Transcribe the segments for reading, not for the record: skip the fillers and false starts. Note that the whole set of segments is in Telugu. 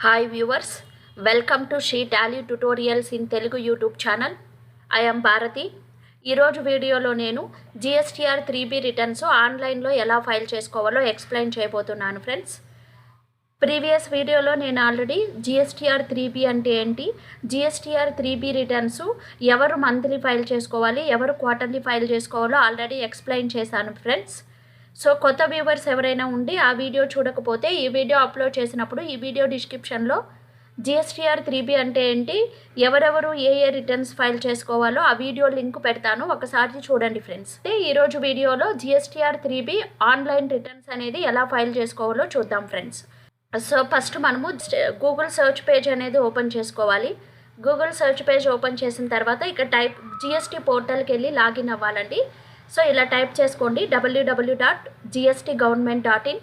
Hi viewers, welcome to She Tally Tutorials in Telugu YouTube channel. I am Bharati. ఈరోజు వీడియోలో నేను GSTR 3B రిటర్న్స్ ఆన్లైన్లో ఎలా ఫైల్ చేసుకోవాలో ఎక్స్ప్లెయిన్ చేయబోతున్నాను ఫ్రెండ్స్. ప్రీవియస్ వీడియోలో నేను ఆల్రెడీ GSTR 3B అంటే ఏంటి, GSTR 3B రిటర్న్స్ ఎవరు మంత్లీ ఫైల్ చేసుకోవాలి, ఎవరు క్వార్టర్లీ ఫైల్ చేసుకోవాలో ఆల్రెడీ ఎక్స్ప్లెయిన్ చేశాను ఫ్రెండ్స్. సో కొత్త వ్యూవర్స్ ఎవరైనా ఉండి ఆ వీడియో చూడకపోతే ఈ వీడియో అప్లోడ్ చేసినప్పుడు ఈ వీడియో డిస్క్రిప్షన్లో GSTR 3B అంటే ఏంటి, ఎవరెవరు ఏ రిటర్న్స్ ఫైల్ చేసుకోవాలో ఆ వీడియో లింక్ పెడతాను, ఒకసారి చూడండి ఫ్రెండ్స్. ఈరోజు వీడియోలో GSTR 3B ఆన్లైన్ రిటర్న్స్ అనేది ఎలా ఫైల్ చేసుకోవాలో చూద్దాం ఫ్రెండ్స్. సో ఫస్ట్ మనము గూగుల్ సెర్చ్ పేజ్ అనేది ఓపెన్ చేసుకోవాలి. గూగుల్ సెర్చ్ పేజ్ ఓపెన్ చేసిన తర్వాత ఇక్కడ GST పోర్టల్కి వెళ్ళి లాగిన్ అవ్వాలండి. సో ఇలా టైప్ చేసుకోండి www.gstgovernment.in.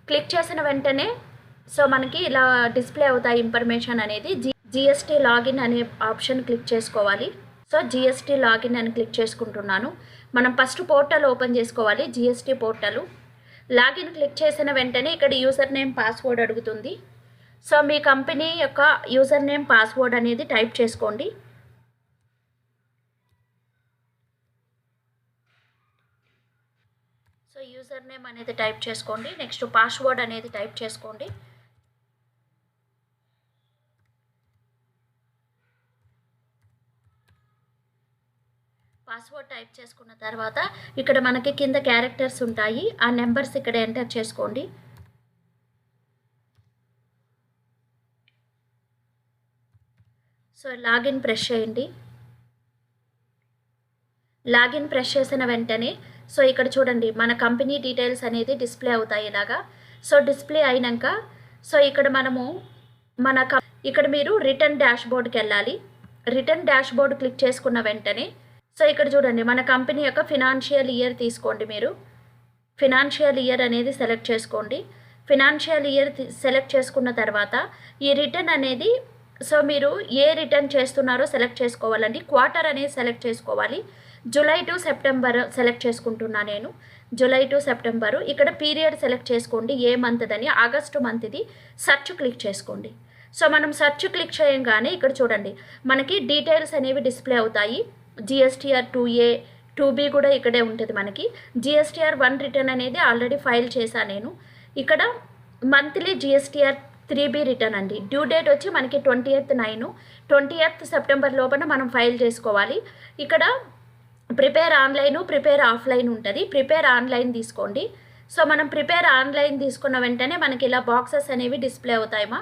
క్లిక్ చేసిన వెంటనే సో మనకి ఇలా డిస్ప్లే అవుతాయి ఇన్ఫర్మేషన్ అనేది. GST లాగిన్ అనే ఆప్షన్ క్లిక్ చేసుకోవాలి. సో GST లాగిన్ అని క్లిక్ చేసుకుంటున్నాను. మనం ఫస్ట్ పోర్టల్ ఓపెన్ చేసుకోవాలి, GST పోర్టల్. లాగిన్ క్లిక్ చేసిన వెంటనే ఇక్కడ యూజర్ నేమ్ పాస్వర్డ్ అడుగుతుంది. సో మీ కంపెనీ యొక్క యూజర్ నేమ్ పాస్వర్డ్ అనేది టైప్ చేసుకోండి. సో యూజర్ నేమ్ అనేది టైప్ చేసుకోండి. నెక్స్ట్ పాస్వర్డ్ అనేది టైప్ చేసుకోండి. పాస్వర్డ్ టైప్ చేసుకున్న తర్వాత ఇక్కడ మనకి కింద క్యారెక్టర్స్ ఉంటాయి, ఆ నెంబర్స్ ఇక్కడ ఎంటర్ చేసుకోండి. సో లాగిన్ ప్రెస్ చేయండి. లాగిన్ ప్రెస్ చేసిన వెంటనే సో ఇక్కడ చూడండి మన కంపెనీ డీటెయిల్స్ అనేది డిస్ప్లే అవుతాయి ఇలాగా. సో డిస్ప్లే అయినాక సో ఇక్కడ మనము ఇక్కడ మీరు రిటర్న్ డాష్బోర్డ్కి వెళ్ళాలి. రిటర్న్ డాష్బోర్డ్ క్లిక్ చేసుకున్న వెంటనే సో ఇక్కడ చూడండి మన కంపెనీ యొక్క ఫినాన్షియల్ ఇయర్ తీసుకోండి. మీరు ఫినాన్షియల్ ఇయర్ అనేది సెలెక్ట్ చేసుకోండి. ఫినాన్షియల్ ఇయర్ సెలెక్ట్ చేసుకున్న తర్వాత ఈ రిటర్న్ అనేది సో మీరు ఏ రిటర్న్ చేస్తున్నారో సెలెక్ట్ చేసుకోవాలండి. క్వార్టర్ అనేది సెలెక్ట్ చేసుకోవాలి. జూలై టు సెప్టెంబర్ సెలెక్ట్ చేసుకుంటున్నా నేను. July to September. ఇక్కడ పీరియడ్ సెలెక్ట్ చేసుకోండి ఏ మంత్దని. ఆగస్టు మంత్ది సర్చ్ క్లిక్ చేసుకోండి. సో మనం సర్చ్ క్లిక్ చేయగానే ఇక్కడ చూడండి మనకి డీటెయిల్స్ అనేవి డిస్ప్లే అవుతాయి. GSTR 2A 2B కూడా ఇక్కడే ఉంటుంది మనకి. GSTR 1 రిటర్న్ అనేది ఆల్రెడీ ఫైల్ చేశాను నేను. ఇక్కడ మంత్లీ GSTR 3B రిటర్న్ అండి. డ్యూ డేట్ వచ్చి మనకి 20th సెప్టెంబర్ లోపల మనం ఫైల్ చేసుకోవాలి. ఇక్కడ ప్రిపేర్ ఆన్లైన్, ప్రిపేర్ ఆఫ్లైన్ ఉంటుంది. ప్రిపేర్ ఆన్లైన్ తీసుకోండి. సో మనం ప్రిపేర్ ఆన్లైన్ తీసుకున్న వెంటనే మనకి ఇలా బాక్సెస్ అనేవి డిస్ప్లే అవుతాయమ్మా.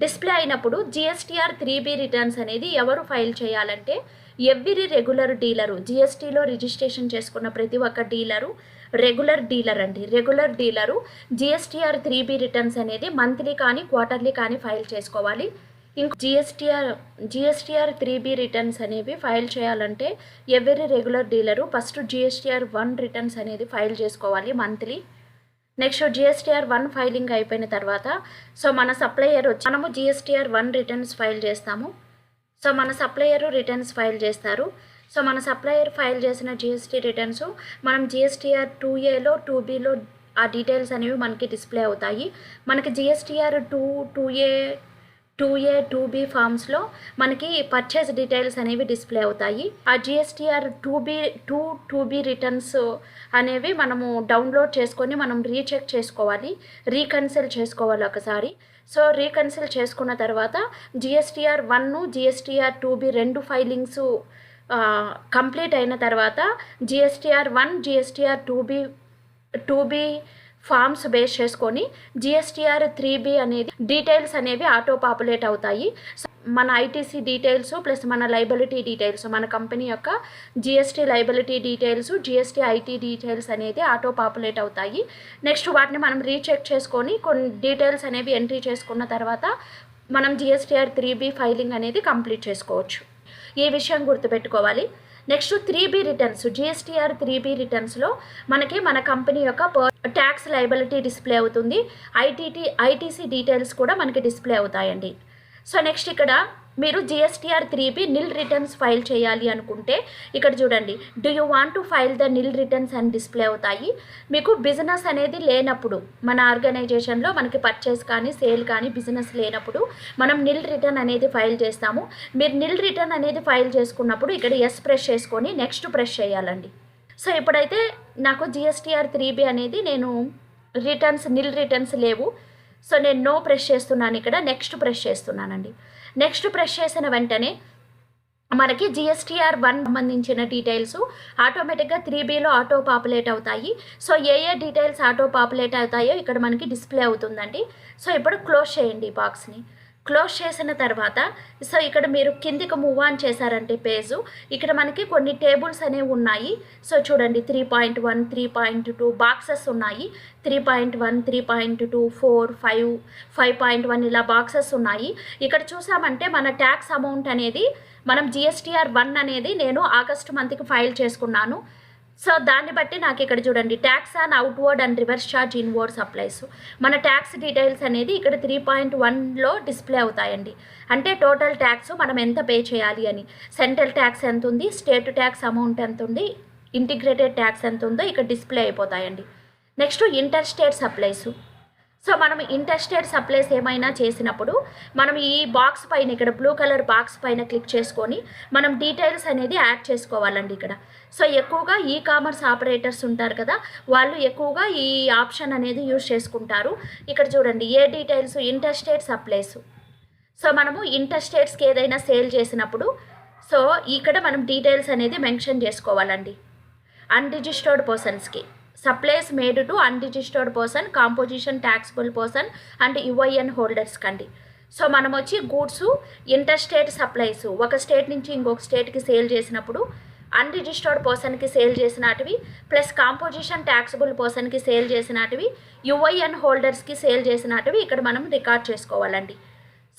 డిస్ప్లే అయినప్పుడు GSTR 3B రిటర్న్స్ అనేది ఎవరు ఫైల్ చేయాలంటే ఎవ్రీ రెగ్యులర్ డీలరు, GSTలో రిజిస్ట్రేషన్ చేసుకున్న ప్రతి ఒక్క డీలరు రెగ్యులర్ డీలర్ అండి. Regular dealer GSTR 3B returns అనేది మంత్లీ కానీ క్వార్టర్లీ కానీ ఫైల్ చేసుకోవాలి. ఇంకో GSTR 3B రిటర్న్స్ అనేవి ఫైల్ చేయాలంటే every regular dealer first GSTR 1 returns అనేది ఫైల్ చేసుకోవాలి మంత్లీ. నెక్స్ట్ GSTR 1 ఫైలింగ్ అయిపోయిన తర్వాత సో మన సప్లయర్ వచ్చి మనము GSTR 1 రిటర్న్స్ ఫైల్ చేస్తాము. సో మన సప్లయరు రిటర్న్స్ ఫైల్ చేస్తారు. సో మన సప్లయర్ ఫైల్ చేసిన GST రిటర్న్స్ మనం GSTR 2Aలో 2Bలో ఆ డీటెయిల్స్ అనేవి మనకి డిస్ప్లే అవుతాయి. మనకి GSTR 2A 2B ఫామ్స్లో మనకి పర్చేస్ డీటెయిల్స్ అనేవి డిస్ప్లే అవుతాయి. ఆ GSTR 2B రిటర్న్స్ అనేవి మనము డౌన్లోడ్ చేసుకొని మనం రీచెక్ చేసుకోవాలి, రీకన్సిల్ చేసుకోవాలి ఒకసారి. సో రీకన్సిల్ చేసుకున్న తర్వాత GSTR 1 GSTR 2B రెండు ఫైలింగ్స్ కంప్లీట్ అయిన తర్వాత GSTR 1 GSTR 2B forms base చేసుకొని GSTR 3B అనేది డీటెయిల్స్ అనేవి ఆటో పాపులేట్ అవుతాయి. మన ITC డీటెయిల్స్ ప్లస్ మన లైబిలిటీ డీటెయిల్స్, మన కంపెనీ యొక్క GST liability details, GST IT details అనేది ఆటో పాపులేట్ అవుతాయి. నెక్స్ట్ వాటిని మనం రీచెక్ చేసుకొని కొన్ని డీటెయిల్స్ అనేవి ఎంట్రీ చేసుకున్న తర్వాత మనం GSTR 3B ఫైలింగ్ అనేది కంప్లీట్ చేసుకోవచ్చు. ఈ విషయం గుర్తుపెట్టుకోవాలి. Next 3B returns, GSTR 3B రిటర్న్స్లో మనకి మన కంపెనీ యొక్క ట్యాక్స్ లైబిలిటీ డిస్ప్లే అవుతుంది. ITC డీటెయిల్స్ కూడా మనకి డిస్ప్లే అవుతాయండి. సో నెక్స్ట్ ఇక్కడ మీరు GSTR 3B నిల్ రిటర్న్స్ ఫైల్ చేయాలి అనుకుంటే ఇక్కడ చూడండి, do you want to file the nil returns అని డిస్ప్లే అవుతాయి. మీకు బిజినెస్ అనేది లేనప్పుడు, మన ఆర్గనైజేషన్లో మనకి పర్చేస్ కానీ సేల్ కానీ బిజినెస్ లేనప్పుడు మనం నిల్ రిటర్న్ అనేది ఫైల్ చేస్తాము. మీరు నిల్ రిటర్న్ అనేది ఫైల్ చేసుకున్నప్పుడు ఇక్కడ ఎస్ ప్రెస్ చేసుకొని నెక్స్ట్ ప్రెస్ చేయాలండి. సో ఇప్పుడైతే నాకు GSTR 3B అనేది నేను నిల్ రిటర్న్స్ లేవు. సో నేను నో ప్రెస్ చేస్తున్నాను, ఇక్కడ నెక్స్ట్ ప్రెస్ చేస్తున్నానండి. నెక్స్ట్ ప్రెస్ చేసిన వెంటనే మనకి GSTR 1 సంబంధించిన డీటెయిల్స్ ఆటోమేటిక్గా 3Bలో ఆటో పాపులేట్ అవుతాయి. సో ఏ డీటెయిల్స్ ఆటో పాపులేట్ అవుతాయో ఇక్కడ మనకి డిస్ప్లే అవుతుందండి. సో ఇప్పుడు క్లోజ్ చేయండి ఈ బాక్స్ని. క్లోజ్ చేసిన తర్వాత సో ఇక్కడ మీరు కిందికి మూవ్ ఆన్ చేశారంటే పేజు, ఇక్కడ మనకి కొన్ని టేబుల్స్ అనేవి ఉన్నాయి. సో చూడండి 3.1, 3.2 బాక్సెస్ ఉన్నాయి. 3.1, 3.2, 4, 5, 5.1 ఇలా బాక్సెస్ ఉన్నాయి. ఇక్కడ చూసామంటే మన ట్యాక్స్ అమౌంట్ అనేది మనం GSTR 1 అనేది నేను ఆగస్టు మంత్కి ఫైల్ చేసుకున్నాను. సో దాన్ని బట్టి నాకు ఇక్కడ చూడండి tax on outward and reverse charge inward supplies, మన ట్యాక్స్ డీటెయిల్స్ అనేది ఇక్కడ 3.1లో డిస్ప్లే అవుతాయండి. అంటే టోటల్ ట్యాక్స్ మనం ఎంత పే చేయాలి అని, సెంట్రల్ ట్యాక్స్ ఎంత ఉంది, స్టేట్ ట్యాక్స్ అమౌంట్ ఎంత ఉంది, ఇంటిగ్రేటెడ్ ట్యాక్స్ ఎంత ఉందో ఇక్కడ డిస్ప్లే అయిపోతాయండి. Next inter state supplies. So మనం ఇంటర్ స్టేట్ సప్లైస్ ఏమైనా చేసినప్పుడు మనం ఈ బాక్స్ పైన, ఇక్కడ బ్లూ కలర్ బాక్స్ పైన క్లిక్ చేసుకొని మనం డీటెయిల్స్ అనేది యాడ్ చేసుకోవాలండి ఇక్కడ. సో ఎక్కువగా కామర్స్ ఆపరేటర్స్ ఉంటారు కదా, వాళ్ళు ఎక్కువగా ఈ ఆప్షన్ అనేది యూజ్ చేసుకుంటారు. ఇక్కడ చూడండి ఏ details, inter state supplies. So మనము ఇంటర్ స్టేట్స్కి ఏదైనా సేల్ చేసినప్పుడు సో ఇక్కడ మనం డీటెయిల్స్ అనేది మెన్షన్ చేసుకోవాలండి. అన్రిజిస్టర్డ్ పర్సన్స్కి supplies made to unregistered person, composition taxable person and UIN holders కండి. సో మనం వచ్చి గూడ్స్ ఇంటర్ స్టేట్ సప్లైస్ ఒక స్టేట్ నుంచి ఇంకొక స్టేట్కి సేల్ చేసినప్పుడు అన్రిజిస్టర్డ్ పర్సన్కి సేల్ చేసినటివి, ప్లస్ కాంపోజిషన్ ట్యాక్సిబుల్ పర్సన్కి సేల్ చేసినటివి, UIN హోల్డర్స్కి సేల్ చేసినటివి ఇక్కడ మనం రికార్డ్ చేసుకోవాలండి.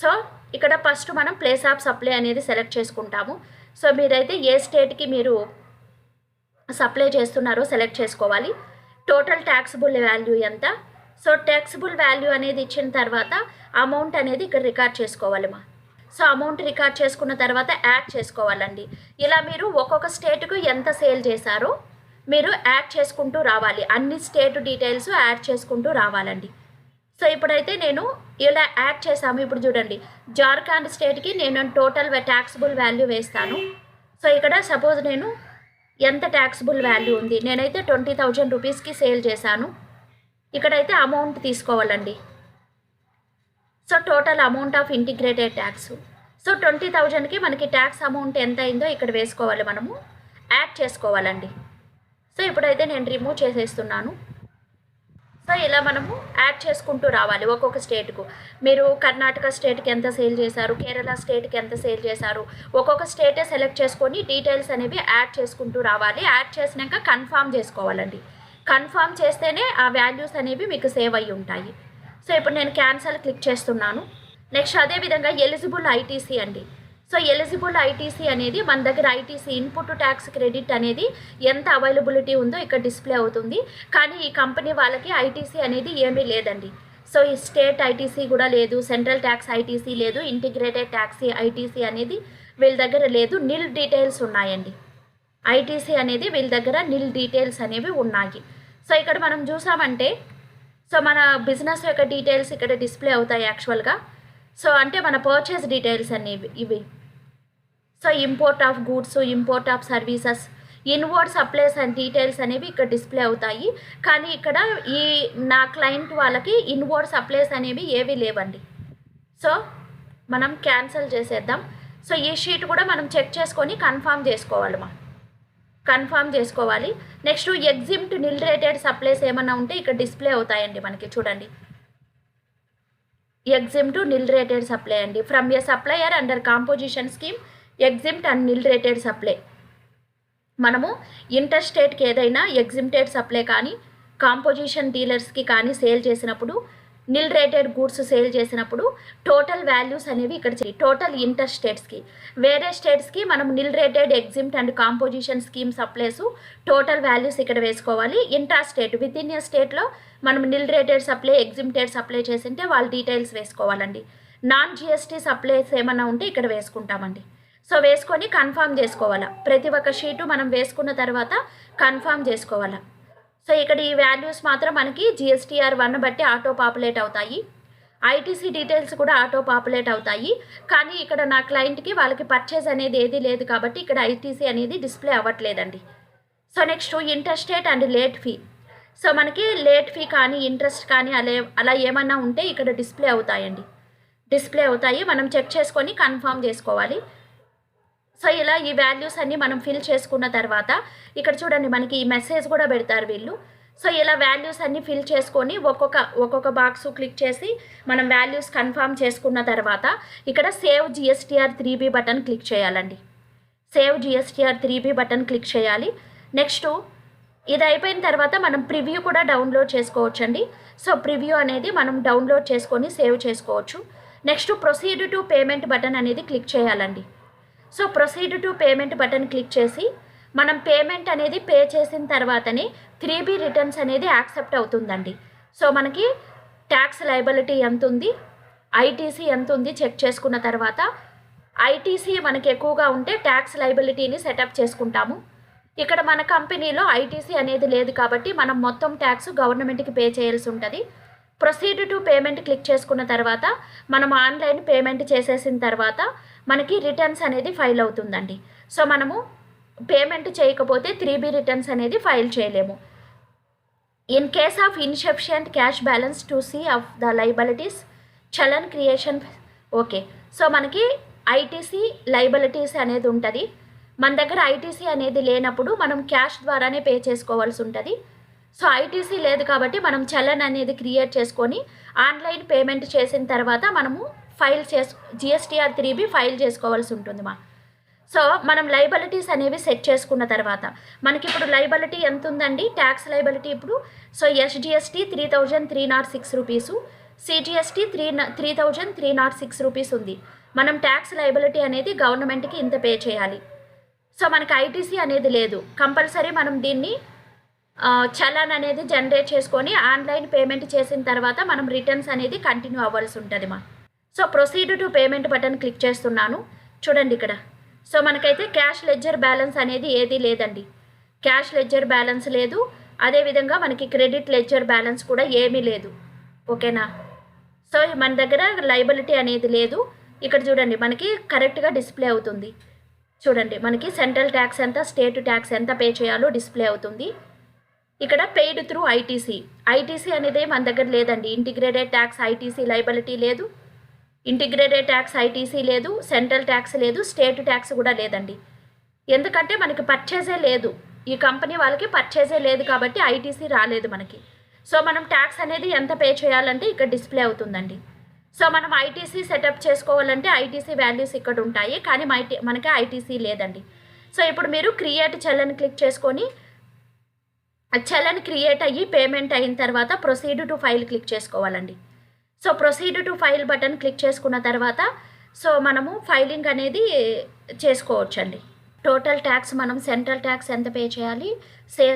సో ఇక్కడ ఫస్ట్ మనం ప్లేస్ ఆఫ్ సప్లై అనేది సెలెక్ట్ చేసుకుంటాము. సో మీరైతే ఏ స్టేట్కి మీరు సప్లై చేస్తున్నారో సెలెక్ట్ చేసుకోవాలి. టోటల్ ట్యాక్సిబుల్ వాల్యూ ఎంత. సో ట్యాక్సిబుల్ వాల్యూ అనేది ఇచ్చిన తర్వాత అమౌంట్ అనేది ఇక్కడ రికార్డ్ చేసుకోవాలి సో అమౌంట్ రికార్డ్ చేసుకున్న తర్వాత యాడ్ చేసుకోవాలండి. ఇలా మీరు ఒక్కొక్క స్టేట్కు ఎంత సేల్ చేశారో మీరు యాడ్ చేసుకుంటూ రావాలి. అన్ని స్టేట్ డీటెయిల్స్ యాడ్ చేసుకుంటూ రావాలండి. సో ఇప్పుడైతే నేను ఇలా యాడ్ చేసాము. ఇప్పుడు చూడండి జార్ఖండ్ స్టేట్కి నేను టోటల్ ట్యాక్సిబుల్ వాల్యూ వేస్తాను. సో ఇక్కడ సపోజ్ నేను ఎంత ట్యాక్సిబుల్ వాల్యూ ఉంది, నేనైతే 20,000 రూపీస్కి సేల్ చేశాను. ఇక్కడైతే అమౌంట్ తీసుకోవాలండి. So total amount of integrated tax. So 20,000కి మనకి ట్యాక్స్ అమౌంట్ ఎంత అయిందో ఇక్కడ వేసుకోవాలి, మనము యాడ్ చేసుకోవాలండి. సో ఇప్పుడైతే నేను రిమూవ్ చేసేస్తున్నాను. సో ఇలా మనము యాడ్ చేసుకుంటూ రావాలి ఒక్కొక్క స్టేట్కు. మీరు కర్ణాటక స్టేట్కి ఎంత సేల్ చేశారు, కేరళ స్టేట్కి ఎంత సేల్ చేశారు, ఒక్కొక్క స్టేటే సెలెక్ట్ చేసుకొని డీటెయిల్స్ అనేవి యాడ్ చేసుకుంటూ రావాలి. యాడ్ చేసినాక కన్ఫామ్ చేసుకోవాలండి. కన్ఫామ్ చేస్తేనే ఆ వాల్యూస్ అనేవి మీకు సేవ్ అయ్యి ఉంటాయి. సో ఇప్పుడు నేను క్యాన్సల్ క్లిక్ చేస్తున్నాను. నెక్స్ట్ అదేవిధంగా ఎలిజిబుల్ ITC అండి. సో ఎలిజిబుల్ ITC అనేది మన దగ్గర ITC ఇన్పుట్ ట్యాక్స్ క్రెడిట్ అనేది ఎంత అవైలబిలిటీ ఉందో ఇక్కడ డిస్ప్లే అవుతుంది. కానీ ఈ కంపెనీ వాళ్ళకి ITC అనేది ఏమీ లేదండి. సో ఈ స్టేట్ ITC కూడా లేదు, సెంట్రల్ ట్యాక్స్ ITC లేదు, ఇంటిగ్రేటెడ్ ట్యాక్స్ ITC అనేది వీళ్ళ దగ్గర లేదు. నిల్ డీటెయిల్స్ ఉన్నాయండి. ITC అనేది వీళ్ళ దగ్గర నిల్ డీటెయిల్స్ అనేవి ఉన్నాయి. సో ఇక్కడ మనం చూసామంటే సో మన బిజినెస్ యొక్క డీటెయిల్స్ ఇక్కడ డిస్ప్లే అవుతాయి యాక్చువల్గా. సో అంటే మన పర్చేస్ డీటెయిల్స్ అనేవి ఇవి. So import of goods, import of services, inward supplies and details అనేవి ఇక్కడ డిస్ప్లే అవుతాయి. కానీ ఇక్కడ నా క్లయింట్ వాళ్ళకి ఇన్వర్డ్ సప్లైస్ అనేవి ఏవి లేవండి. సో మనం క్యాన్సిల్ చేసేద్దాం. సో ఈ షీట్ కూడా మనం చెక్ చేసుకొని కన్ఫామ్ చేసుకోవాలి. Next exempt nil rated supplies ఏమన్నా ఉంటే ఇక్కడ డిస్ప్లే అవుతాయండి మనకి. చూడండి ఎగ్జిమ్ట్ నిల్ రేటెడ్ సప్లై అండి. From a supplier under composition scheme exempt and nil rated supply. మనము ఇంటర్ స్టేట్కి ఏదైనా ఎగ్జిమ్టెడ్ సప్లై కానీ కాంపోజిషన్ డీలర్స్కి కానీ సేల్ చేసినప్పుడు, నిల్ రేటెడ్ గూడ్స్ సేల్ చేసినప్పుడు టోటల్ వాల్యూస్ అనేవి ఇక్కడ టోటల్ ఇంటర్ స్టేట్స్కి. వేరే స్టేట్స్కి మనం nil rated exempt and composition scheme supplies total values ఇక్కడ వేసుకోవాలి. Inter state with in a స్టేట్లో మనం nil rated supply, exempted supply చేసింటే వాళ్ళ డీటెయిల్స్ వేసుకోవాలండి. నాన్ జిఎస్టీ సప్లైస్ ఏమన్నా ఉంటే ఇక్కడ వేసుకుంటామండి. సో వేసుకొని కన్ఫర్మ్ చేసుకోవాలా. ప్రతి ఒక్క షీటు మనం వేసుకున్న తర్వాత కన్ఫర్మ్ చేసుకోవాలా. సో ఇక్కడ ఈ వాల్యూస్ మాత్రం మనకి GSTR 1 బట్టి ఆటో పాపులేట్ అవుతాయి. ఐటీసీ డీటెయిల్స్ కూడా ఆటో పాపులేట్ అవుతాయి. కానీ ఇక్కడ నా క్లయింట్కి వాళ్ళకి పర్చేజ్ అనేది ఏది లేదు కాబట్టి ఇక్కడ ఐటీసీ అనేది డిస్ప్లే అవ్వట్లేదండి. So next interstate and late fee. So మనకి లేట్ ఫీ కానీ ఇంట్రెస్ట్ కానీ అలా ఏమన్నా ఉంటే ఇక్కడ డిస్ప్లే అవుతాయండి. డిస్ప్లే అవుతాయి. మనం చెక్ చేసుకొని కన్ఫర్మ్ చేసుకోవాలి. సో ఇలా ఈ వాల్యూస్ అన్నీ మనం ఫిల్ చేసుకున్న తర్వాత ఇక్కడ చూడండి మనకి ఈ మెసేజ్ కూడా పెడతారు వీళ్ళు. సో ఇలా వాల్యూస్ అన్నీ ఫిల్ చేసుకొని ఒక్కొక్క బాక్స్ క్లిక్ చేసి మనం వాల్యూస్ కన్ఫర్మ్ చేసుకున్న తర్వాత ఇక్కడ save GSTR 3B button click చేయాలండి. Save GSTR 3B button click చేయాలి. నెక్స్ట్ ఇది అయిపోయిన తర్వాత మనం ప్రివ్యూ కూడా డౌన్లోడ్ చేసుకోవచ్చండి. సో ప్రివ్యూ అనేది మనం డౌన్లోడ్ చేసుకొని సేవ్ చేసుకోవచ్చు. Next proceed to payment button అనేది క్లిక్ చేయాలండి. So proceed to payment button click చేసి మనం పేమెంట్ అనేది పే చేసిన తర్వాతనే 3B రిటర్న్స్ అనేది యాక్సెప్ట్ అవుతుందండి. సో మనకి ట్యాక్స్ లయబిలిటీ ఎంత ఉంది, ఐటీసీ ఎంత ఉంది చెక్ చేసుకున్న తర్వాత ఐటీసీ మనకి ఎక్కువగా ఉంటే ట్యాక్స్ లయబిలిటీని సెటప్ చేసుకుంటాము. ఇక్కడ మన కంపెనీలో ఐటీసీ అనేది లేదు కాబట్టి మనం మొత్తం ట్యాక్స్ గవర్నమెంట్కి పే చేయాల్సి ఉంటుంది. ప్రొసీడ్ టు పేమెంట్ క్లిక్ చేసుకున్న తర్వాత మనం ఆన్లైన్ పేమెంట్ చేసేసిన తర్వాత మనకి రిటర్న్స్ అనేది ఫైల్ అవుతుందండి. సో మనము పేమెంట్ చేయకపోతే 3B రిటర్న్స్ అనేది ఫైల్ చేయలేము. In case of insufficient cash balance to see off the liabilities challan creation. Okay, so మనకి ఐటీసీ లైబిలిటీస్ అనేది ఉంటుంది. మన దగ్గర ఐటీసీ అనేది లేనప్పుడు మనం క్యాష్ ద్వారానే పే చేసుకోవాల్సి ఉంటుంది. సో ఐటీసీ లేదు కాబట్టి మనం చలన్ అనేది క్రియేట్ చేసుకొని ఆన్లైన్ పేమెంట్ చేసిన తర్వాత మనము GSTR 3B ఫైల్ చేసుకోవాల్సి ఉంటుంది సో మనం లైబిలిటీస్ అనేవి సెట్ చేసుకున్న తర్వాత మనకి ఇప్పుడు లైబిలిటీ ఎంత ఉందండి, ట్యాక్స్ లైబిలిటీ ఇప్పుడు so SGST 3,306 rupees, CGST 3,306 rupees ఉంది. మనం ట్యాక్స్ లైబిలిటీ అనేది గవర్నమెంట్కి ఇంత పే చేయాలి. సో మనకి ఐటీసీ అనేది లేదు. కంపల్సరీ మనం దీన్ని చలాన్ అనేది జనరేట్ చేసుకొని ఆన్లైన్ పేమెంట్ చేసిన తర్వాత మనం రిటర్న్స్ అనేది కంటిన్యూ అవ్వాల్సి ఉంటుంది so proceed to payment button click చేస్తున్నాను. చూడండి ఇక్కడ సో మనకైతే క్యాష్ లెడ్జర్ బ్యాలెన్స్ అనేది ఏదీ లేదండి. క్యాష్ లెడ్జర్ బ్యాలెన్స్ లేదు. అదేవిధంగా మనకి క్రెడిట్ లెడ్జర్ బ్యాలెన్స్ కూడా ఏమీ లేదు. ఓకేనా, సో మన దగ్గర లైబిలిటీ అనేది లేదు. ఇక్కడ చూడండి మనకి కరెక్ట్గా డిస్ప్లే అవుతుంది. చూడండి మనకి సెంట్రల్ ట్యాక్స్ ఎంత, స్టేట్ ట్యాక్స్ ఎంత పే చేయాలో డిస్ప్లే అవుతుంది. ఇక్కడ పెయిడ్ త్రూ ఐటీసీ అనేది మన దగ్గర లేదండి. ఇంటిగ్రేటెడ్ ట్యాక్స్ ఐటీసీ లైబిలిటీ లేదు, ఇంటిగ్రేటెడ్ ట్యాక్స్ ఐటీసీ లేదు, సెంట్రల్ ట్యాక్స్ లేదు, స్టేట్ ట్యాక్స్ కూడా లేదండి. ఎందుకంటే మనకి పర్చేజే లేదు, ఈ కంపెనీ వాళ్ళకి పర్చేజే లేదు కాబట్టి ఐటీసీ రాలేదు మనకి. సో మనం ట్యాక్స్ అనేది ఎంత పే చేయాలంటే ఇక్కడ డిస్ప్లే అవుతుందండి. సో మనం ఐటీసీ సెటప్ చేసుకోవాలంటే ఐటీసీ వాల్యూస్ ఇక్కడ ఉంటాయి, కానీ మనకి ఐటీసీ లేదండి. సో ఇప్పుడు మీరు క్రియేట్ చలన్ క్లిక్ చేసుకొని చలన్ క్రియేట్ అయ్యి పేమెంట్ అయిన తర్వాత ప్రొసీడ్ టు ఫైల్ క్లిక్ చేసుకోవాలండి. So proceed to file button click చేసుకున్న తర్వాత సో మనము ఫైలింగ్ అనేది చేసుకోవచ్చండి. టోటల్ ట్యాక్స్ మనం సెంట్రల్ ట్యాక్స్ ఎంత పే చేయాలి,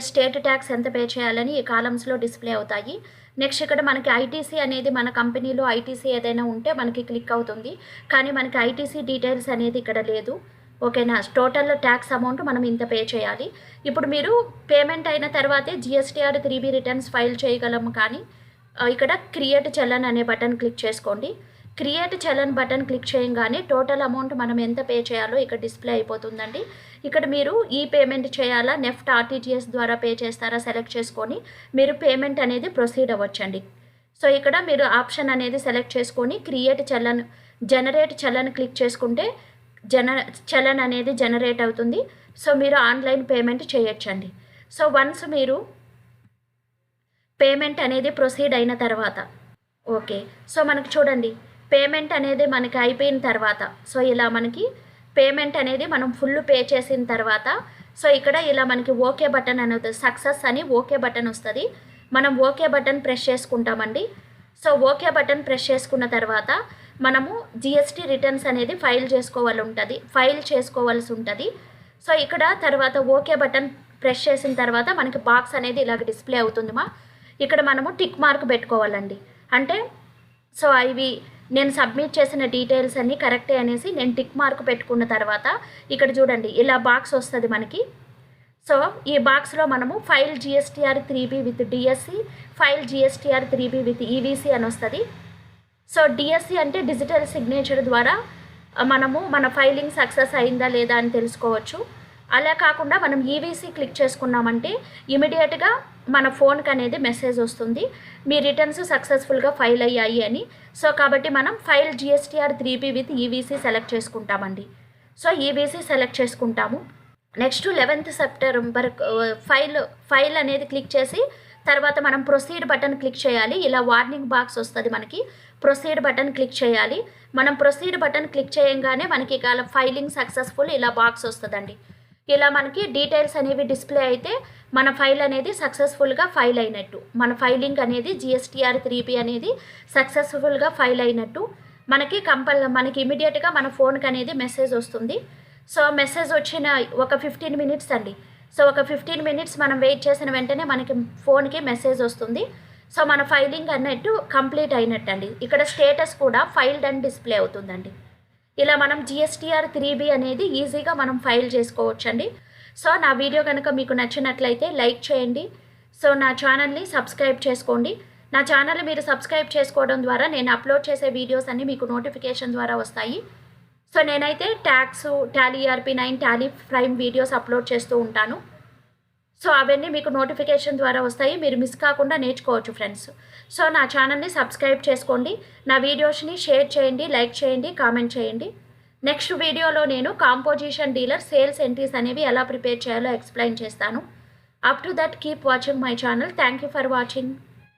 స్టేట్ ట్యాక్స్ ఎంత పే చేయాలని ఈ కాలమ్స్లో డిస్ప్లే అవుతాయి. నెక్స్ట్ ఇక్కడ మనకి ఐటీసీ అనేది మన కంపెనీలో ఐటీసీ ఏదైనా ఉంటే మనకి క్లిక్ అవుతుంది, కానీ మనకి ఐటీసీ డీటెయిల్స్ అనేది ఇక్కడ లేదు. ఓకేనా, టోటల్ ట్యాక్స్ అమౌంట్ మనం ఇంత పే చేయాలి. ఇప్పుడు మీరు పేమెంట్ అయిన తర్వాతే GSTR 3B రిటర్న్స్ ఫైల్ చేయగలము, కానీ ఇక్కడ క్రియేట్ చలన్ అనే బటన్ క్లిక్ చేసుకోండి. క్రియేట్ చలన్ బటన్ క్లిక్ చేయగానే టోటల్ అమౌంట్ మనం ఎంత పే చేయాలో ఇక్కడ డిస్ప్లే అయిపోతుందండి. ఇక్కడ మీరు ఈ పేమెంట్ చేయాలా, నెఫ్ట్ RTGS ద్వారా పే చేస్తారా సెలెక్ట్ చేసుకొని మీరు పేమెంట్ అనేది ప్రొసీడ్ అవ్వచ్చండి. సో ఇక్కడ మీరు ఆప్షన్ అనేది సెలెక్ట్ చేసుకొని క్రియేట్ చలన్, జనరేట్ చలన్ క్లిక్ చేసుకుంటే చలన్ అనేది జనరేట్ అవుతుంది. సో మీరు ఆన్లైన్ పేమెంట్ చేయొచ్చండి. సో వన్స్ మీరు పేమెంట్ అనేది ప్రొసీడ్ అయిన తర్వాత ఓకే, సో మనకి చూడండి పేమెంట్ అనేది మనకి అయిపోయిన తర్వాత సో ఇలా మనకి పేమెంట్ అనేది మనం ఫుల్ పే చేసిన తర్వాత సో ఇక్కడ ఇలా మనకి ఓకే బటన్ అనేది సక్సెస్ అని ఓకే బటన్ వస్తుంది. మనం ఓకే బటన్ ప్రెస్ చేసుకుంటామండి. సో ఓకే బటన్ ప్రెస్ చేసుకున్న తర్వాత మనము GST రిటర్న్స్ అనేది ఫైల్ చేసుకోవాల్సి ఉంటుంది. సో ఇక్కడ తర్వాత ఓకే బటన్ ప్రెస్ చేసిన తర్వాత మనకి బాక్స్ అనేది ఇలాగ డిస్ప్లే అవుతుంది ఇక్కడ మనము టిక్ మార్క్ పెట్టుకోవాలండి. అంటే సో ఇవి నేను సబ్మిట్ చేసిన డీటెయిల్స్ అన్నీ కరెక్టే అనేసి నేను టిక్ మార్క్ పెట్టుకున్న తర్వాత ఇక్కడ చూడండి ఇలా బాక్స్ వస్తుంది మనకి. సో ఈ బాక్స్లో మనము file GSTR 3B with DSC, file GSTR 3B with EVC అని వస్తుంది. సో డిఎస్సి అంటే డిజిటల్ సిగ్నేచర్ ద్వారా మనము మన ఫైలింగ్ సక్సెస్ అయిందా లేదా అని తెలుసుకోవచ్చు. అలా కాకుండా మనం ఈవీసీ క్లిక్ చేసుకున్నామంటే ఇమీడియట్గా మన ఫోన్కి అనేది మెసేజ్ వస్తుంది మీ రిటర్న్స్ సక్సెస్ఫుల్గా ఫైల్ అయ్యాయి అని. సో కాబట్టి మనం file GSTR 3B with EVC select చేసుకుంటామండి. సో ఈవీసీ సెలెక్ట్ చేసుకుంటాము. నెక్స్ట్ 11th సెప్టెంబర్ ఫైల్ అనేది క్లిక్ చేసి తర్వాత మనం ప్రొసీడ్ బటన్ క్లిక్ చేయాలి. ఇలా వార్నింగ్ బాక్స్ వస్తుంది మనకి. ప్రొసీడ్ బటన్ క్లిక్ చేయాలి. మనం ప్రొసీడ్ బటన్ క్లిక్ చేయగానే మనకి ఇక ఫైలింగ్ సక్సెస్ఫుల్ ఇలా బాక్స్ వస్తుందండి. ఇలా మనకి డీటెయిల్స్ అనేవి డిస్ప్లే అయితే మన ఫైల్ అనేది సక్సెస్ఫుల్గా ఫైల్ అయినట్టు, మన ఫైలింగ్ అనేది GSTR 3B అనేది సక్సెస్ఫుల్గా ఫైల్ అయినట్టు మనకి ఇమీడియట్గా మన ఫోన్కి అనేది మెసేజ్ వస్తుంది. సో మెసేజ్ వచ్చిన ఒక 15 మినిట్స్ అండి. సో ఒక 15 మినిట్స్ మనం వెయిట్ చేసిన వెంటనే మనకి ఫోన్కి మెసేజ్ వస్తుంది. సో మన ఫైలింగ్ అన్నట్టు కంప్లీట్ అయినట్టు అండి. ఇక్కడ స్టేటస్ కూడా ఫైల్డ్ అని డిస్ప్లే అవుతుందండి. ఇలా మనం GSTR 3B అనేది ఈజీగా మనం ఫైల్ చేసుకోవచ్చండి. సో నా వీడియో కనుక మీకు నచ్చినట్లయితే లైక్ చేయండి. సో నా ఛానల్ని సబ్స్క్రైబ్ చేసుకోండి. నా ఛానల్ మీరు సబ్స్క్రైబ్ చేసుకోవడం ద్వారా నేను అప్లోడ్ చేసే వీడియోస్ అన్నీ మీకు నోటిఫికేషన్ ద్వారా వస్తాయి. సో నేనైతే tax, Tally ERP9, Tally prime videos upload చేస్తూ ఉంటాను. సో అవన్నీ మీకు నోటిఫికేషన్ ద్వారా వస్తాయి. మీరు మిస్ కాకుండా నేర్చుకోవచ్చు ఫ్రెండ్స్. సో నా ఛానల్ని సబ్స్క్రైబ్ చేసుకోండి. నా వీడియోస్ని షేర్ చేయండి, లైక్ చేయండి, కామెంట్ చేయండి. నెక్స్ట్ వీడియోలో నేను కాంపోజిషన్ డీలర్ సేల్స్ ఎంట్రీస్ అనేవి ఎలా ప్రిపేర్ చేయాలో ఎక్స్ప్లెయిన్ చేస్తాను. Up to that keep watching my channel. Thank you for watching.